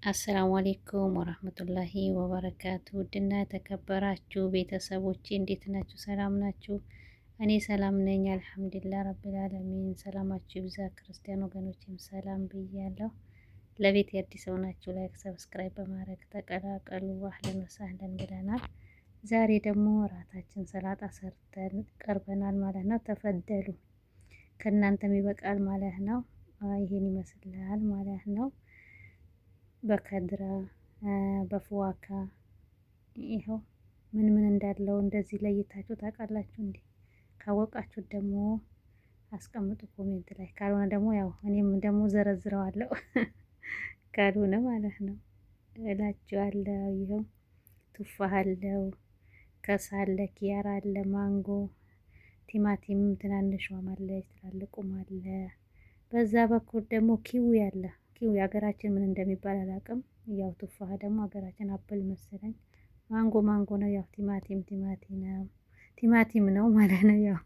አሰላሙ አሌይኩም ወራህመቱላሂ ወበረካቱ። ውድና የተከበራችሁ ቤተሰቦቼ እንዴት ናችሁ? ሰላም ናችሁ? እኔ ሰላም ነኝ አልሐምዱሊላህ ረቢል ዓለሚን። ሰላማችሁ ይብዛ። ክርስቲያን ወገኖችም ሰላም ብያለሁ። ለቤት የአዲስ ሰው ናችሁ ላይክ ሰብስክራይብ በማድረግ ተቀላቀሉ። አህለን ወሰህለን ብለናል። ዛሬ ደግሞ እራታችን ሰላጣ ሰርተን ቀርበናል ማለት ነው። ተፈደሉ፣ ከእናንተም ይበቃል ማለት ነው። ይሄን ይመስላል ማለት ነው። በከድራ በፍዋካ ይኸው ምን ምን እንዳለው እንደዚህ ለይታችሁ ታውቃላችሁ እንዴ? ካወቃችሁ ደግሞ አስቀምጡ ኮሜንት ላይ። ካልሆነ ደግሞ ያው እኔም ደግሞ ዘረዝረዋለሁ ካልሆነ ማለት ነው እላችኋለሁ። ይኸው ቱፋህ አለው፣ ከሳ አለ፣ ኪያር አለ፣ ማንጎ፣ ቲማቲም ትናንሿም አለች፣ ትላልቁም አለ። በዛ በኩል ደግሞ ኪዊ አለ። ኪዊ ሀገራችን ምን እንደሚባል አላውቅም። ያው ቱፋህ ደግሞ ሀገራችን አፕል መሰለኝ። ማንጎ ነው። ያው ቲማቲም ነው ማለት ነው። ያው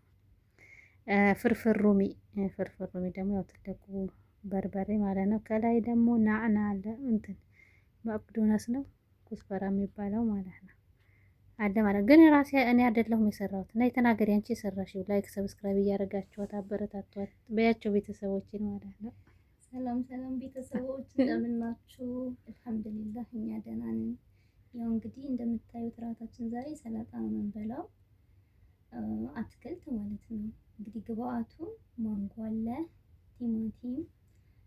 ፍርፍር ሩሚ ደግሞ ያው ትልቁ በርበሬ ማለት ነው። ከላይ ደግሞ ናዕና አለ፣ እንትን መቅዶነስ ነው ኩስበራ የሚባለው ማለት ነው አለ ማለት ግን ራሴ እኔ አይደለሁም የሰራሁት። እና የተናገሪ አንቺ የሰራሽው ላይክ ሰብስክራይብ እያደረጋችኋት አበረታቷት በያቸው ቤተሰቦችን ማለት ነው። ሰላም ቤተሰቦች እንደምን ናችሁ? አልሐምዱሊላህ እኛ ደህና ነን። ያው እንግዲህ እንደምታዩት እራታችን ዛሬ ሰላጣ ነው የምንበላው፣ አትክልት ማለት ነው። እንግዲህ ግብአቱ ማንጎ አለ፣ ቲማቲም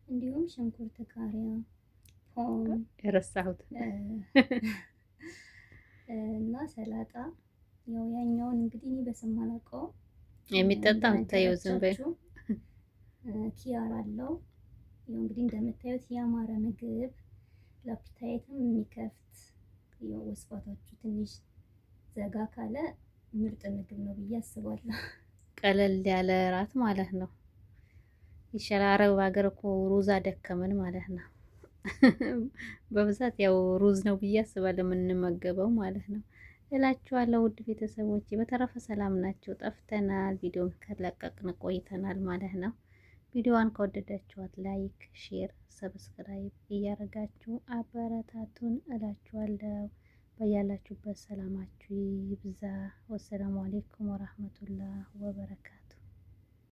እንዲሁም ሽንኩርት፣ ቃሪያ፣ ፖም የረሳሁት እና ሰላጣ። ያው ያኛውን እንግዲህ እኔ በስም አላውቀውም። የሚጠጣ የምታየው ዝም በይ። ኪያር አለው። ያው እንግዲህ እንደምታዩት ያማረ ምግብ ለአፒታይትም የሚከፍት ያው ወስፋታችሁ ትንሽ ዘጋ ካለ ምርጥ ምግብ ነው ብዬ አስባለሁ። ቀለል ያለ እራት ማለት ነው። ይሻላል። አረብ ሀገር እኮ ሩዝ አደከመን ማለት ነው። በብዛት ያው ሩዝ ነው ብዬ አስባለሁ የምንመገበው ማለት ነው እላችኋለሁ። ውድ ቤተሰቦቼ በተረፈ ሰላም ናቸው። ጠፍተናል፣ ቪዲዮን ከለቀቅን ቆይተናል ማለት ነው። ቪዲዮዋን ከወደዳችኋት ላይክ፣ ሼር፣ ሰብስክራይብ እያደረጋችሁ አበረታቱን እላችኋለሁ። በያላችሁበት ሰላማችሁ ይብዛ። ወሰላሙ አሌይኩም ወራህመቱላህ ወበረካቱ።